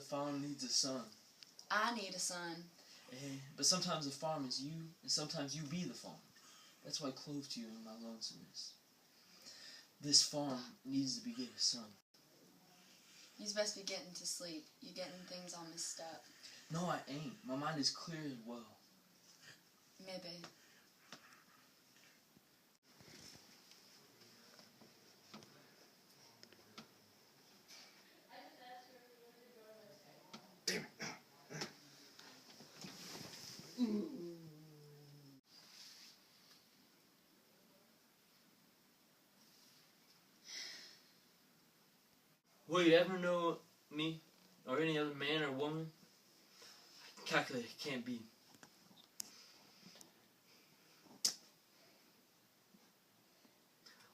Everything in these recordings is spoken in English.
farm needs a son. I need a son. But sometimes the farm is you, and sometimes you be the farm. That's why I clove to you in my lonesomeness. This farm needs to be getting a son. You's best be getting to sleep. You're getting things all mixed up. No, I ain't. My mind is clear as well. Maybe. Will you ever know me, or any other man or woman? Calculate it can't be.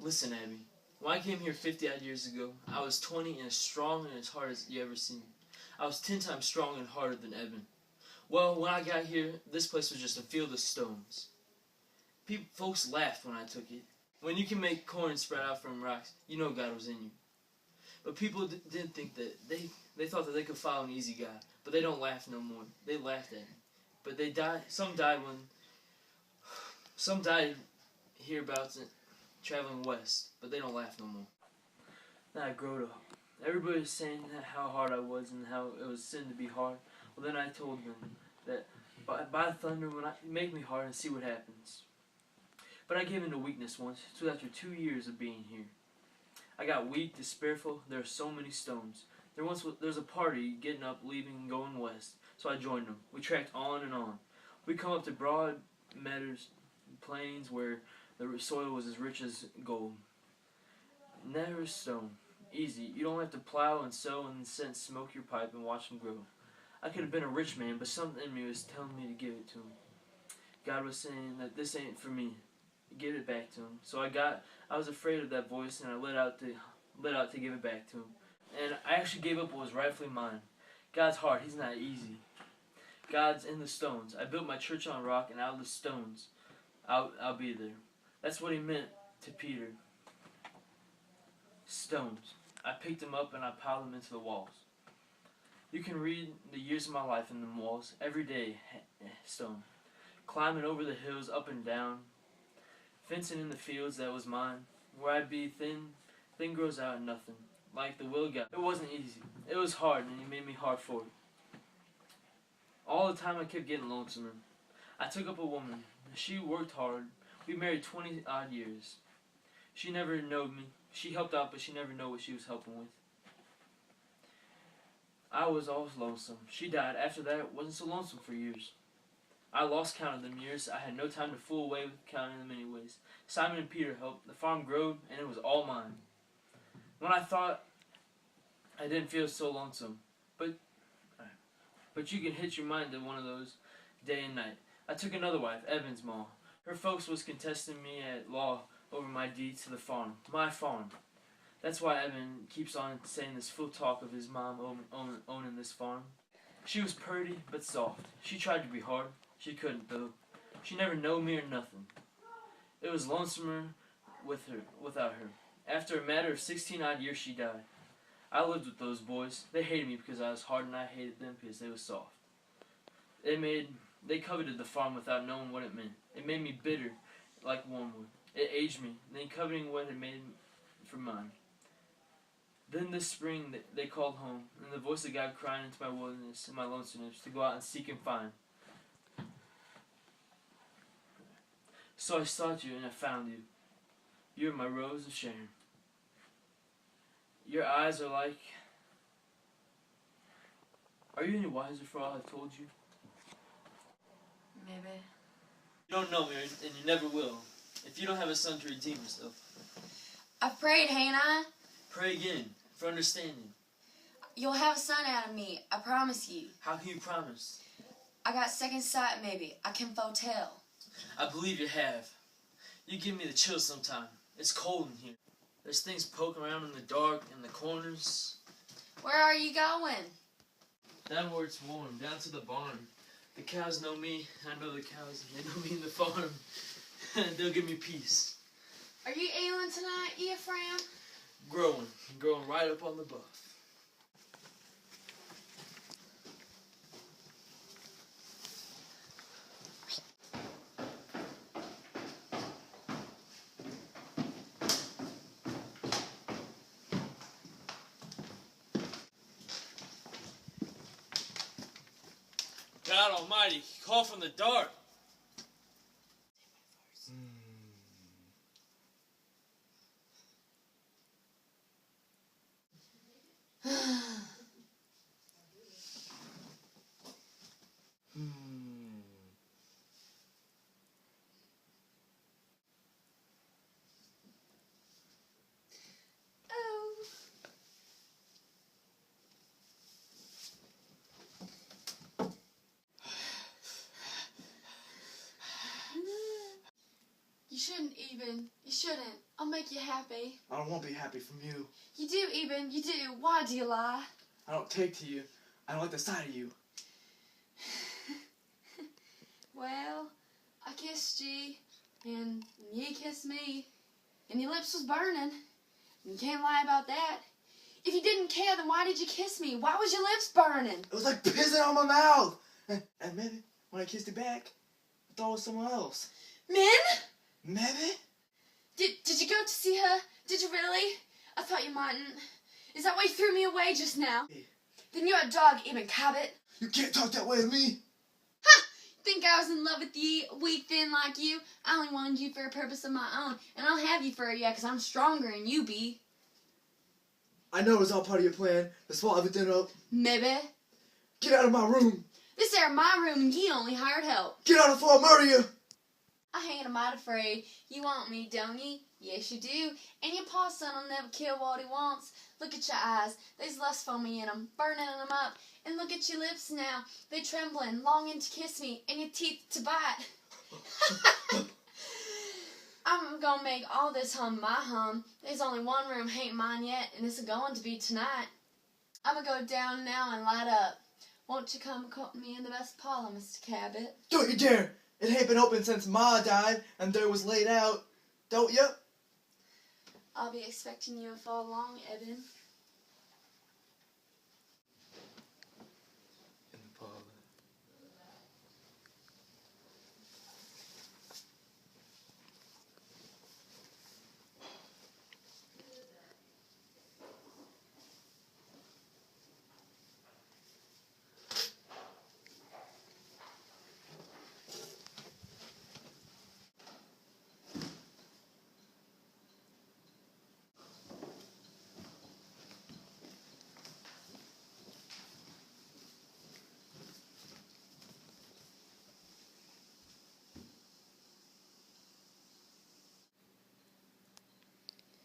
Listen, Abby. When I came here 50 odd years ago, I was 20 and as strong and as hard as you ever seen. I was 10 times stronger and harder than Evan. Well, when I got here, this place was just a field of stones. Folks laughed when I took it. When you can make corn sprout out from rocks, you know God was in you. But people didn't think that. They thought that they could follow an easy God. But they don't laugh no more. They laughed at me. But they died. Some died hereabouts traveling west. But they don't laugh no more. Then I growed up. Everybody was saying how hard I was and how it was sin to be hard. Well, then I told them that by thunder, when make me hard and see what happens. But I gave in to weakness once. It was after 2 years of being here. I got weak, despairful. There are so many stones. There was a party getting up, leaving, and going west. So I joined them. We trekked on and on. We come up to broad meadows, plains where the soil was as rich as gold. Never stone. Easy. You don't have to plow and sow and then smoke your pipe and watch them grow. I could have been a rich man, but something in me was telling me to give it to him. God was saying that this ain't for me. Give it back to him. So I was afraid of that voice, and I let out to give it back to him. And I actually gave up what was rightfully mine. God's hard. He's not easy. God's in the stones. I built my church on rock, and out of the stones, I'll be there. That's what he meant to Peter. Stones. I picked them up and I piled them into the walls. You can read the years of my life in them walls. Every day, stone. Climbing over the hills, up and down. Fencing in the fields that was mine. Where I'd be thin grows out of nothing. Like the will of God. It wasn't easy. It was hard, and he made me hard for it. All the time I kept getting lonesomer. I took up a woman. She worked hard. We married 20 odd years. She never knowed me. She helped out, but she never knew what she was helping with. I was always lonesome. She died. After that, it wasn't so lonesome for years. I lost count of them years. I had no time to fool away with counting them anyways. Simon and Peter helped. The farm growed, and it was all mine. When I thought I didn't feel so lonesome. But you can hit your mind to one of those day and night. I took another wife, Evan's mom. Her folks was contesting me at law over my deeds to the farm. My farm. That's why Evan keeps on saying this full talk of his mom owning this farm. She was pretty, but soft. She tried to be hard. She couldn't, though. She never knowed me or nothing. It was lonesomer without her. After a matter of 16 odd years, she died. I lived with those boys. They hated me because I was hard, and I hated them because they were soft. They coveted the farm without knowing what it meant. It made me bitter, like wormwood. It aged me. Then coveting what it made for mine. Then this spring they called home, and the voice of God crying into my wilderness and my lonesomeness to go out and seek and find. So I sought you and I found you. You are my rose of Sharon. Your eyes are like... Are you any wiser for all I've told you? Maybe. You don't know me, and you never will, if you don't have a son to redeem yourself. I've prayed, hain't I? Pray again, for understanding. You'll have a son out of me, I promise you. How can you promise? I got second sight, maybe. I can foretell. I believe you have. You give me the chills sometime. It's cold in here. There's things poking around in the dark, in the corners. Where are you going? Down where it's warm, down to the barn. The cows know me, I know the cows, and they know me in the farm. They'll give me peace. Are you ailing tonight, Ephraim? Growing right up on the buff. God Almighty, call from the dark. You shouldn't, Eben. You shouldn't. I'll make you happy. I don't want to be happy from you. You do, Eben. You do. Why do you lie? I don't take to you. I don't like the sight of you. Well, I kissed you, and you kissed me, and your lips was burning. You can't lie about that. If you didn't care, then why did you kiss me? Why was your lips burning? It was like pissing on my mouth. And maybe when I kissed it back, I thought it was someone else. Min? Maybe? Did you go to see her? Did you really? I thought you mightn't. Is that why you threw me away just now? Hey. Then you're a dog, Eben Cabot. You can't talk that way to me. Ha! Think I was in love with you, weak, thin like you? I only wanted you for a purpose of my own, and I'll have you for a year, 'cause I'm stronger than you be. I know it was all part of your plan to swallow everything up. Maybe. Get out of my room. This ain't my room, and you only hired help. Get out before I murder you. I ain't a mite afraid. You want me, don't you? Yes, you do. And your pa son will never kill what he wants. Look at your eyes. There's lust for me in them, burning them up. And look at your lips now. They trembling, longing to kiss me, and your teeth to bite. I'm gonna make all this hum my hum. There's only one room ain't mine yet, and it's going to be tonight. I'm gonna go down now and light up. Won't you come court me in the best parlor, Mr. Cabot? Don't you dare. It ain't been open since Ma died and there was laid out. Don't you? I'll be expecting you before long, Eben. In the parlor.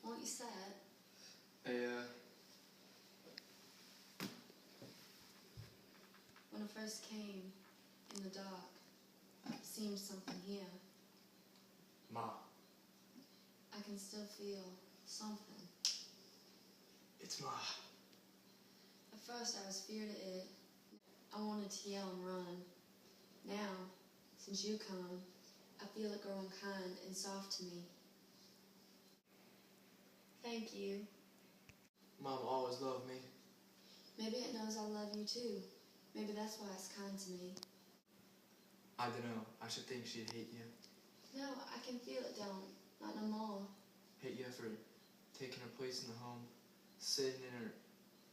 Won't you say it? When I first came, in the dark, it seemed something here. Ma, I can still feel something. it's Ma. At first I was feared of it. I wanted to yell and run. Now, since you come, I feel it growing kind and soft to me. Thank you. Mom always loved me. Maybe it knows I love you too. Maybe that's why it's kind to me. I don't know. I should think she'd hate you. No, I can feel it don't. Not no more. Hate you for taking her place in the home, sitting in her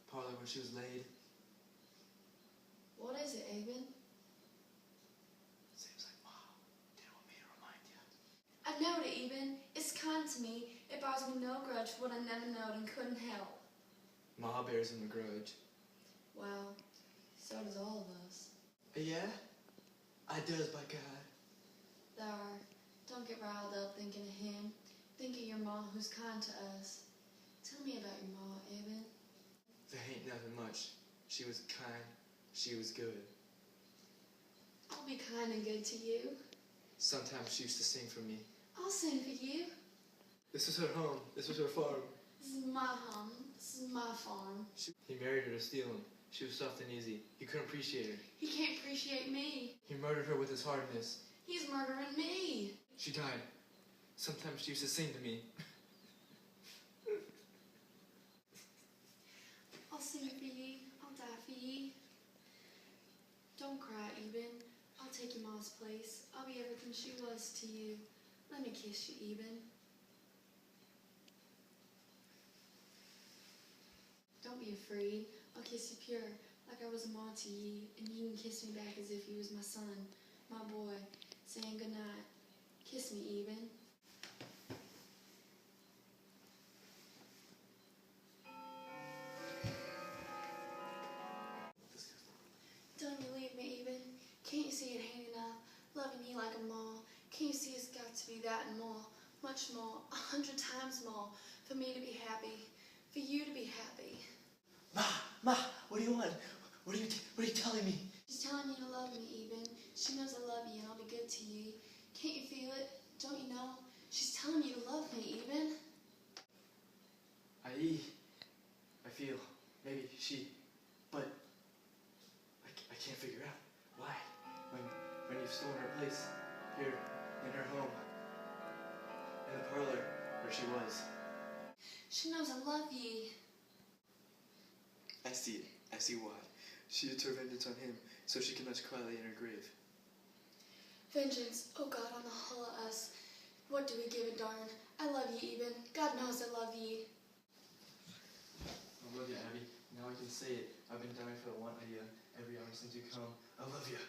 parlor where she was laid. What is it, Eben? Seems like Ma didn't want me to remind you. I know it, Eben. It's kind to me. It bears me no grudge for what I never knowed and couldn't help. Ma bears him a grudge. Well, so does all of us. Yeah? I does, by God. There, don't get riled up thinking of him. Think of your ma who's kind to us. Tell me about your ma, Eben. There ain't nothing much. She was kind. She was good. I'll be kind and good to you. Sometimes she used to sing for me. I'll sing for you. This was her home. This was her farm. This is my home. This is my farm. He married her to steal him. She was soft and easy. He couldn't appreciate her. He can't appreciate me. He murdered her with his hardness. He's murdering me. She died. Sometimes she used to sing to me. I'll sing for you. I'll die for you. Don't cry, Eben. I'll take your ma's place. I'll be everything she was to you. Let me kiss you, Eben. Don't be afraid. I'll kiss you pure. like I was a ma to ye, and you can kiss me back as if you was my son, my boy, saying goodnight. Kiss me, Eben. Don't you leave me, Eben. Can't you see it ain't enough? Loving you like a ma. Can't you see it's got to be that and more? Much more, 100 times more, for me to be happy, for you to be happy. Ma, what do you want? What are you telling me? She's telling you to love me, Eben. She knows I love you and I'll be good to you. Can't you feel it? Don't you know? She's telling you to love me, Eben. I feel, maybe she, but I can't figure out why. When you've stolen her place, here, in her home, in the parlor where she was. She knows I love ye. I see it. I see why. She used her vengeance on him so she can rest quietly in her grave. Vengeance, oh God, on the whole of us. What do we give a darn? I love ye, Eben. God knows I love ye. I love you, Abby. Now I can say it. I've been dying for the one idea every hour since you come. I love you.